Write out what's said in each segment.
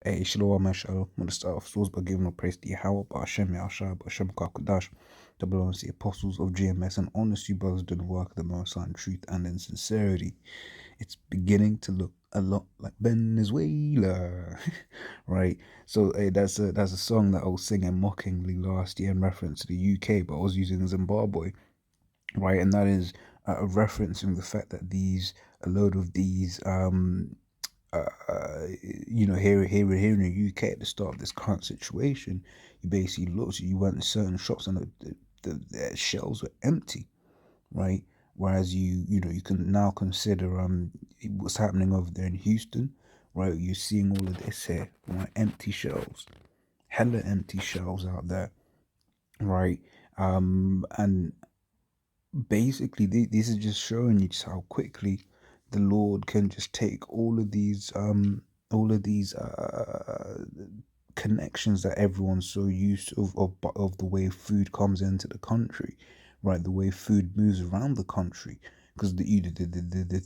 Hey, Shalom, Mashal. I'm going to start off source by giving a praise to Yahweh, Ba'ashem Yahshua, Ba'ashem Kakodash, to belong to the apostles of GMS and honest you brothers doing the work of the Most High in truth and in sincerity. It's beginning to look a lot like Venezuela, right? So hey, that's a song that I was singing mockingly last year in reference to the UK, but I was using Zimbabwe, right? And that is referencing the fact that a load of these here in the UK at the start of this current situation, you basically looked, you went to certain shops and the shelves were empty, right? Whereas you can now consider what's happening over there in Houston, right? You're seeing all of this here, right? Empty shelves, hella empty shelves out there, right? And basically this is just showing you just how quickly the Lord can just take all of these connections that everyone's so used to of the way food comes into the country, right? The way food moves around the country, because the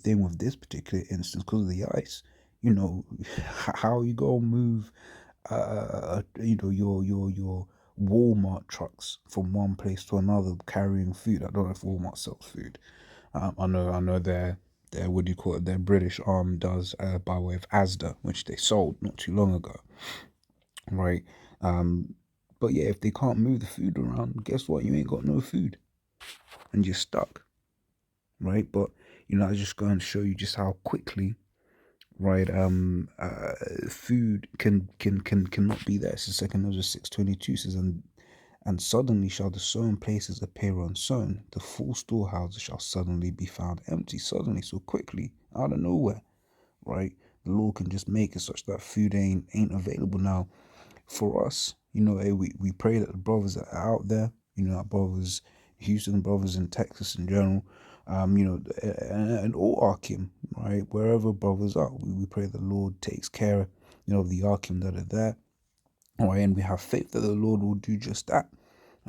thing with this particular instance, because of the ice, how you gonna move your Walmart trucks from one place to another carrying food. I don't know if Walmart sells food. I know their what do you call it? Their British arm does by way of Asda, which they sold not too long ago, right? But yeah, if they can't move the food around, guess what? You ain't got no food, and you're stuck, right? But I was just going to show you just how quickly, right? Food cannot be there. So Second Ezra 6:22 says, and suddenly shall the sown places appear unsown, the full storehouses shall suddenly be found empty. Suddenly, so quickly, out of nowhere, right? The Lord can just make it such that food ain't available now for us. We pray that the brothers that are out there, our brothers, Houston brothers in Texas in general, and all Arkim, right? Wherever brothers are, we pray the Lord takes care, of the Arkim that are there. All right, and we have faith that the Lord will do just that.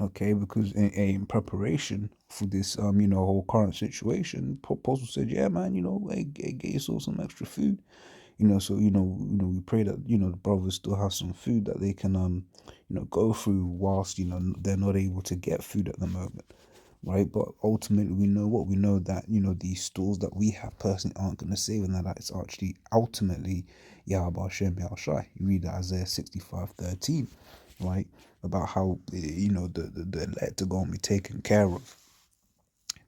Okay, because in preparation for this, whole current situation, Apostle said, "Yeah, man, hey, get yourself some extra food." So we pray that the brothers still have some food that they can go through whilst they're not able to get food at the moment, right? But ultimately, we know that these stores that we have personally aren't going to save, and that it's actually ultimately Yahweh Hashem Yahushai. You read that Isaiah 65:13, right? About how the elect are going to be taken care of.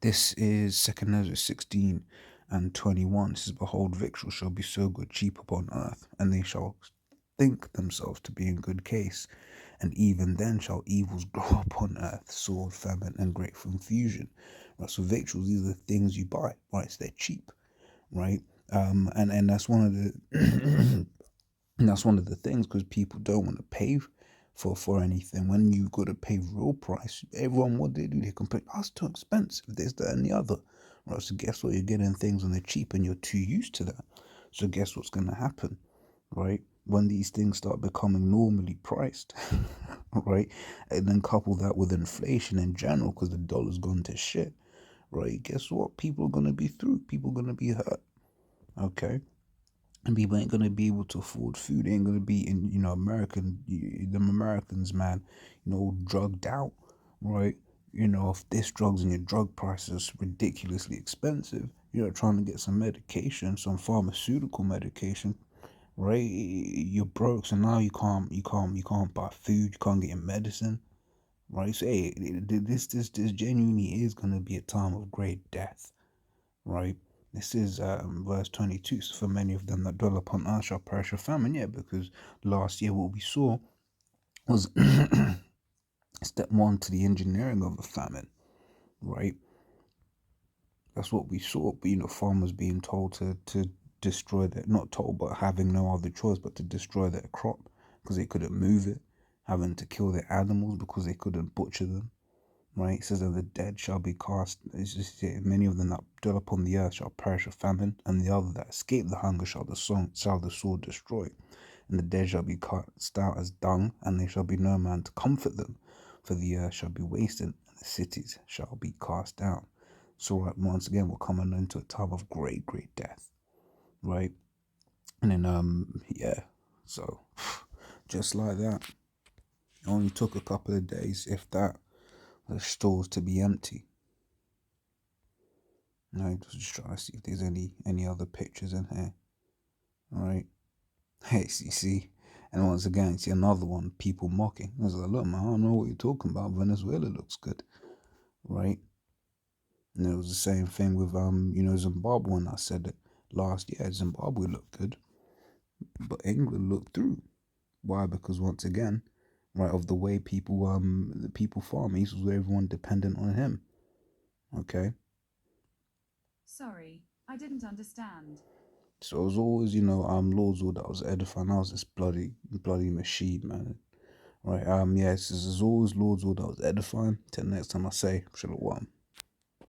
This is 2 Ezra 16:21. It says, "Behold, victuals shall be so good cheap upon earth, and they shall think themselves to be in good case. And even then shall evils grow upon earth, sword, famine, and great confusion." Right, so victuals, these are the things you buy, right? So they're cheap, right? And that's one of the and that's one of the things, because people don't want to pay for anything. When you got to pay real price, everyone, what they do, they complain, "Oh, it's too expensive, this, that, and the other." Right, so guess what? You're getting things when they're cheap, and you're too used to that. So guess what's going to happen, right? When these things start becoming normally priced, right? And then couple that with inflation in general, because the dollar's gone to shit, right? Guess what? People are going to be through. People are going to be hurt, okay? And people ain't gonna be able to afford food. They ain't gonna be in, them Americans, man, drugged out, right? If this drugs and your drug prices ridiculously expensive, trying to get some medication, some pharmaceutical medication, right? You're broke, so now you can't buy food, you can't get your medicine, right? So hey, this genuinely is gonna be a time of great death, right? This is verse 22. So for many of them that dwell upon earth shall perish of famine. Yeah, because last year what we saw was step one to the engineering of a famine, right? That's what we saw. But farmers being told to destroy their, not told, but having no other choice but to destroy their crop because they couldn't move it, having to kill their animals because they couldn't butcher them, right? It says that the dead shall be cast. Many of them that dwell upon the earth shall perish of famine, and the other that escape the hunger shall the sword destroy. And the dead shall be cast out as dung, and there shall be no man to comfort them. For the earth shall be wasted, and the cities shall be cast down. So right, once again, we're coming into a time of great, great death, right? And then yeah, so Just like that. It only took a couple of days, if that, for the stores to be empty. No, just trying to see if there's any other pictures in here. Alright. Hey, you see? And once again, you see another one, people mocking. I was like, look, man, I don't know what you're talking about. Venezuela looks good. Right? And it was the same thing with Zimbabwe when I said it last year. Zimbabwe looked good. But England looked through. Why? Because once again, right, of the way the people farm, he was everyone dependent on him. Okay? Sorry, I didn't understand. So it was always, Lordswood that was edifying. I was this bloody machine, man. Right, yes, this is always Lordswood that was edifying. Till next time I say, Shalom.